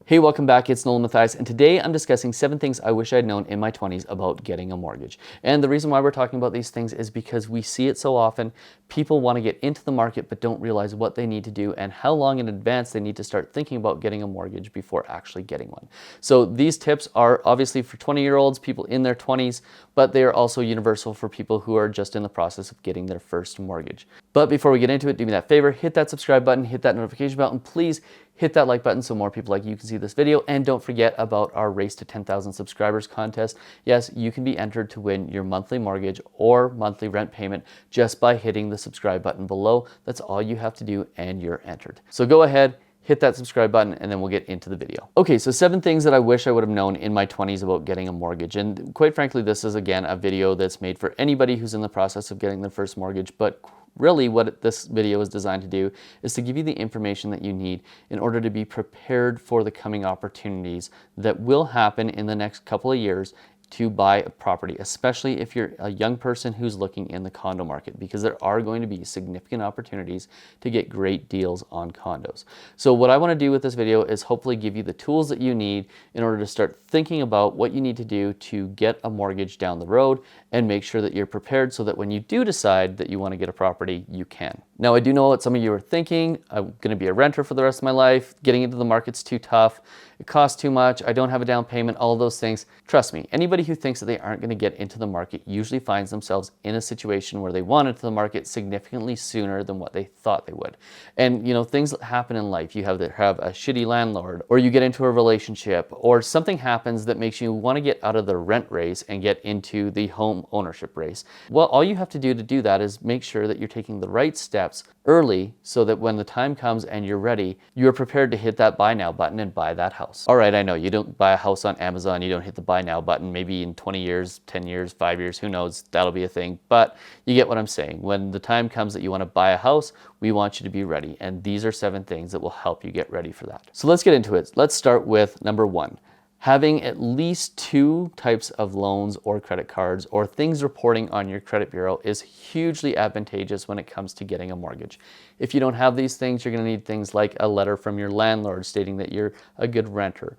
Hey, welcome back. It's Nolan Mathias, and today I'm discussing 7 things I wish I'd known in my 20s about getting a mortgage. And the reason why we're talking about these things is because we see it so often. People want to get into the market but don't realize what they need to do and how long in advance they need to start thinking about getting a mortgage before actually getting one. So these tips are obviously for 20-year-olds, people in their 20s, but they are also universal for people who are just in the process of getting their first mortgage. But before we get into it, do me that favor, hit that subscribe button, hit that notification bell, and please hit that like button so more people like you can see this video. And don't forget about our Race to 10,000 Subscribers contest. Yes, you can be entered to win your monthly mortgage or monthly rent payment just by hitting the subscribe button below. That's all you have to do and you're entered. So go ahead, hit that subscribe button, and then we'll get into the video. Okay, so 7 things that I wish I would have known in my 20s about getting a mortgage. And quite frankly, this is again a video that's made for anybody who's in the process of getting their first mortgage, but really what this video is designed to do is to give you the information that you need in order to be prepared for the coming opportunities that will happen in the next couple of years to buy a property, especially if you're a young person who's looking in the condo market, because there are going to be significant opportunities to get great deals on condos. So what I want to do with this video is hopefully give you the tools that you need in order to start thinking about what you need to do to get a mortgage down the road and make sure that you're prepared so that when you do decide that you want to get a property, you can. Now, I do know what some of you are thinking. I'm going to be a renter for the rest of my life. Getting into the market's too tough. It costs too much. I don't have a down payment, all of those things. Trust me, anybody who thinks that they aren't going to get into the market usually finds themselves in a situation where they want into the market significantly sooner than what they thought they would. And things that happen in life, you have a shitty landlord, or you get into a relationship, or something happens that makes you want to get out of the rent race and get into the home ownership race. Well, all you have to do that is make sure that you're taking the right steps early so that when the time comes and you're ready, you're prepared to hit that buy now button and buy that house. All right, I know you don't buy a house on Amazon, you don't hit the buy now button. Maybe in 20 years, 10 years, 5 years, who knows, that'll be a thing. But you get what I'm saying. When the time comes that you want to buy a house, we want you to be ready. And these are 7 things that will help you get ready for that. So let's get into it. Let's start with number 1. Having at least 2 types of loans or credit cards or things reporting on your credit bureau is hugely advantageous when it comes to getting a mortgage. If you don't have these things, you're going to need things like a letter from your landlord stating that you're a good renter.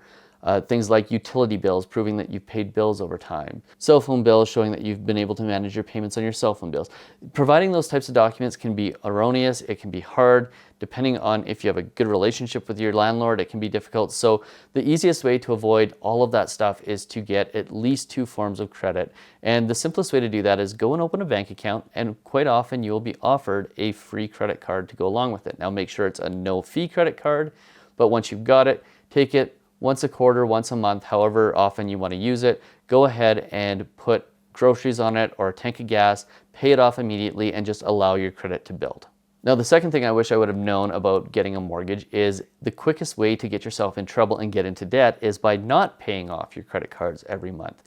Things like utility bills proving that you've paid bills over time. Cell phone bills showing that you've been able to manage your payments on your cell phone bills. Providing those types of documents can be erroneous, it can be hard. Depending on if you have a good relationship with your landlord, it can be difficult. So the easiest way to avoid all of that stuff is to get at least 2 forms of credit. And the simplest way to do that is go and open a bank account, and quite often you will be offered a free credit card to go along with it. Now make sure it's a no-fee credit card, but once you've got it, take it once a quarter, once a month, however often you want to use it. Go ahead and put groceries on it or a tank of gas, pay it off immediately, and just allow your credit to build. Now, the second thing I wish I would have known about getting a mortgage is the quickest way to get yourself in trouble and get into debt is by not paying off your credit cards every month.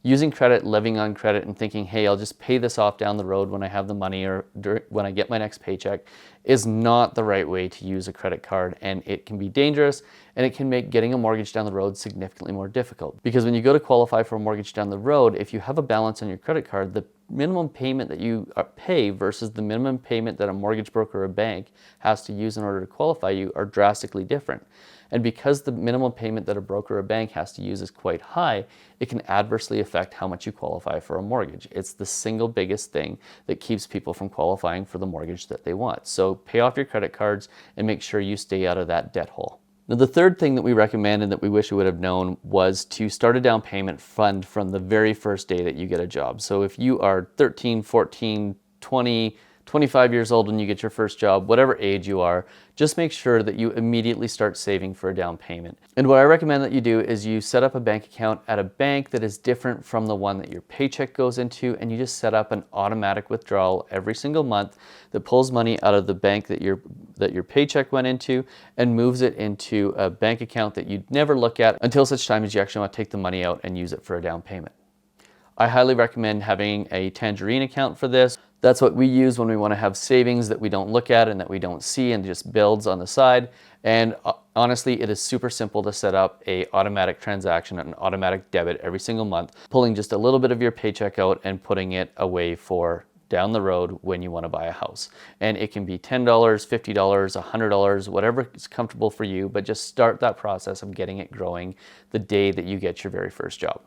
Using credit, living on credit, and thinking, hey, I'll just pay this off down the road when I have the money or when I get my next paycheck is not the right way to use a credit card, and it can be dangerous, and it can make getting a mortgage down the road significantly more difficult. Because when you go to qualify for a mortgage down the road, if you have a balance on your credit card, the minimum payment that you pay versus the minimum payment that a mortgage broker or a bank has to use in order to qualify you are drastically different. And because the minimum payment that a broker or a bank has to use is quite high, it can adversely affect how much you qualify for a mortgage. It's the single biggest thing that keeps people from qualifying for the mortgage that they want. So pay off your credit cards and make sure you stay out of that debt hole. Now, the third thing that we recommend and that we wish we would have known was to start a down payment fund from the very first day that you get a job. So if you are 13, 14, 20, 25 years old when you get your first job, whatever age you are, just make sure that you immediately start saving for a down payment. And what I recommend that you do is you set up a bank account at a bank that is different from the one that your paycheck goes into, and you just set up an automatic withdrawal every single month that pulls money out of the bank that your paycheck went into and moves it into a bank account that you'd never look at until such time as you actually want to take the money out and use it for a down payment. I highly recommend having a tangerine account for this. That's what we use when we want to have savings that we don't look at and that we don't see and just builds on the side. And honestly, it is super simple to set up an automatic transaction, an automatic debit every single month, pulling just a little bit of your paycheck out and putting it away for down the road when you want to buy a house. And it can be $10, $50, $100, whatever is comfortable for you, but just start that process of getting it growing the day that you get your very first job.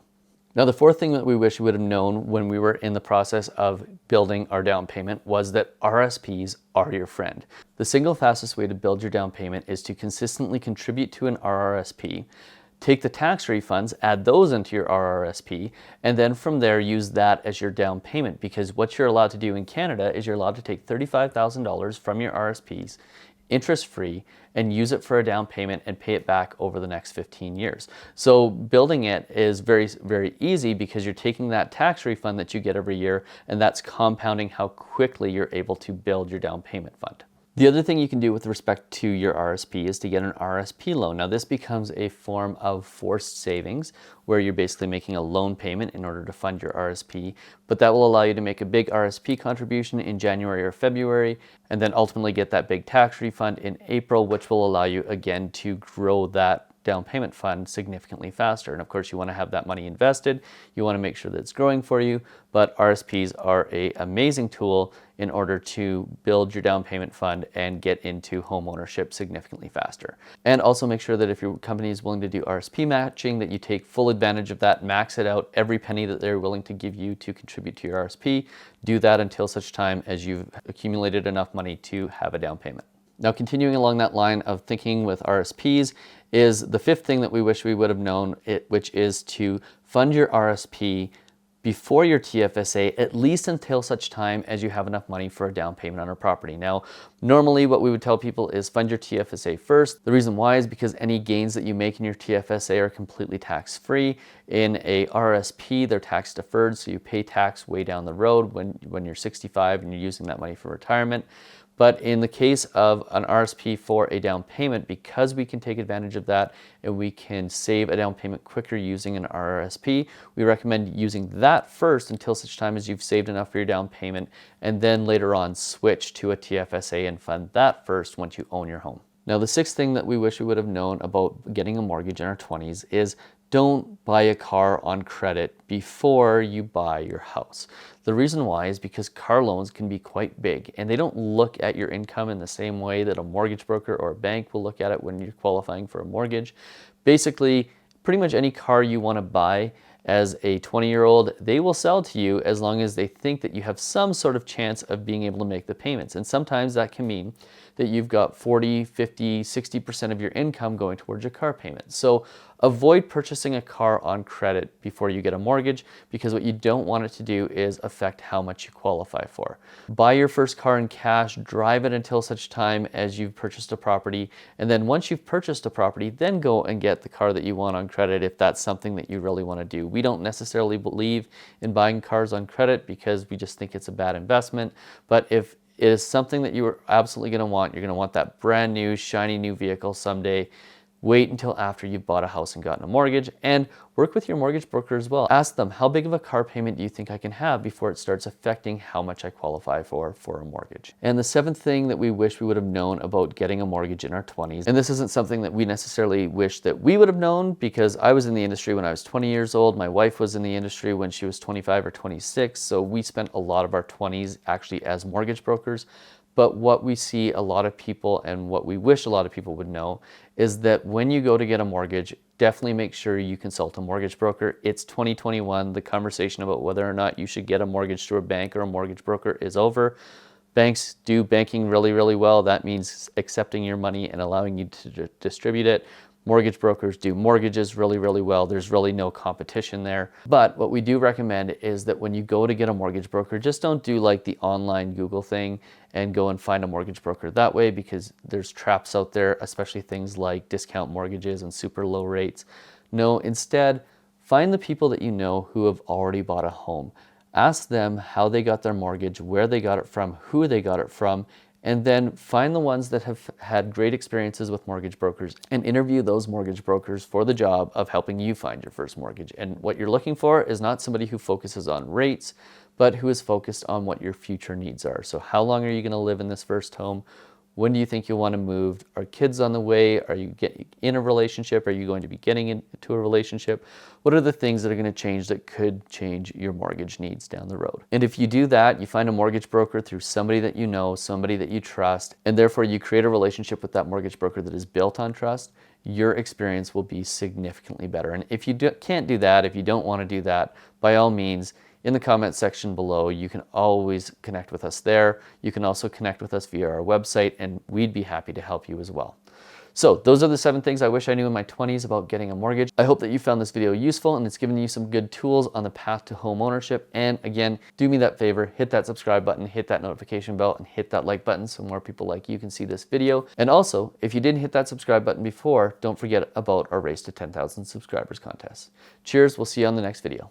Now, the fourth thing that we wish we would have known when we were in the process of building our down payment was that RSPs are your friend. The single fastest way to build your down payment is to consistently contribute to an RRSP, take the tax refunds, add those into your RRSP, and then from there use that as your down payment, because what you're allowed to do in Canada is you're allowed to take $35,000 from your RSPs, interest-free, and use it for a down payment and pay it back over the next 15 years. So building it is very, very easy because you're taking that tax refund that you get every year, and that's compounding how quickly you're able to build your down payment fund. The other thing you can do with respect to your RSP is to get an RSP loan. Now, this becomes a form of forced savings where you're basically making a loan payment in order to fund your RSP, but that will allow you to make a big RSP contribution in January or February, and then ultimately get that big tax refund in April, which will allow you again to grow that down payment fund significantly faster. And of course, you want to have that money invested. You want to make sure that it's growing for you, but RSPs are an amazing tool in order to build your down payment fund and get into home ownership significantly faster. And also make sure that if your company is willing to do RSP matching, that you take full advantage of that, max it out, every penny that they're willing to give you to contribute to your RSP. Do that until such time as you've accumulated enough money to have a down payment. Now, continuing along that line of thinking with RSPs is the fifth thing that we wish we would have known, which is to fund your RSP before your TFSA, at least until such time as you have enough money for a down payment on a property. Now, normally what we would tell people is fund your TFSA first. The reason why is because any gains that you make in your TFSA are completely tax-free. In a RRSP, they're tax deferred, so you pay tax way down the road when you're 65 and you're using that money for retirement. But in the case of an RSP for a down payment, because we can take advantage of that and we can save a down payment quicker using an RRSP, we recommend using that first until such time as you've saved enough for your down payment, and then later on switch to a TFSA and fund that first once you own your home. Now, the sixth thing that we wish we would have known about getting a mortgage in our 20s is don't buy a car on credit before you buy your house. The reason why is because car loans can be quite big, and they don't look at your income in the same way that a mortgage broker or a bank will look at it when you're qualifying for a mortgage. Basically, pretty much any car you want to buy as a 20-year-old, they will sell to you as long as they think that you have some sort of chance of being able to make the payments. And sometimes that can mean that you've got 40, 50, 60% of your income going towards your car payment. So avoid purchasing a car on credit before you get a mortgage, because what you don't want it to do is affect how much you qualify for. Buy your first car in cash, drive it until such time as you've purchased a property, and then once you've purchased a property, then go and get the car that you want on credit if that's something that you really want to do. We don't necessarily believe in buying cars on credit because we just think it's a bad investment, but if it is something that you are absolutely going to want, you're going to want that brand new, shiny new vehicle someday, wait until after you've bought a house and gotten a mortgage, and work with your mortgage broker as well. Ask them, how big of a car payment do you think I can have before it starts affecting how much I qualify for a mortgage? And the seventh thing that we wish we would have known about getting a mortgage in our 20s, and this isn't something that we necessarily wish that we would have known, because I was in the industry when I was 20 years old. My wife was in the industry when she was 25 or 26, so we spent a lot of our 20s actually as mortgage brokers. But what we see a lot of people, and what we wish a lot of people would know, is that when you go to get a mortgage, definitely make sure you consult a mortgage broker. It's 2021. The conversation about whether or not you should get a mortgage through a bank or a mortgage broker is over. Banks do banking really, really well. That means accepting your money and allowing you to distribute it. Mortgage brokers do mortgages really, really well. There's really no competition there. But what we do recommend is that when you go to get a mortgage broker, just don't do like the online Google thing and go and find a mortgage broker that way, because there's traps out there, especially things like discount mortgages and super low rates. No, instead, find the people that you know who have already bought a home. Ask them how they got their mortgage, where they got it from, who they got it from, and then find the ones that have had great experiences with mortgage brokers and interview those mortgage brokers for the job of helping you find your first mortgage. And what you're looking for is not somebody who focuses on rates, but who is focused on what your future needs are. So how long are you going to live in this first home? When do you think you'll want to move? Are kids on the way? Are you getting in a relationship? Are you going to be getting into a relationship? What are the things that are going to change that could change your mortgage needs down the road? And if you do that, you find a mortgage broker through somebody that you know, somebody that you trust, and therefore you create a relationship with that mortgage broker that is built on trust, your experience will be significantly better. And if you can't do that, if you don't want to do that, by all means, in the comment section below, you can always connect with us there. You can also connect with us via our website, and we'd be happy to help you as well. So those are the 7 things I wish I knew in my 20s about getting a mortgage. I hope that you found this video useful and it's given you some good tools on the path to home ownership. And again, do me that favor, hit that subscribe button, hit that notification bell, and hit that like button so more people like you can see this video. And also, if you didn't hit that subscribe button before, don't forget about our Race to 10,000 Subscribers contest. Cheers, we'll see you on the next video.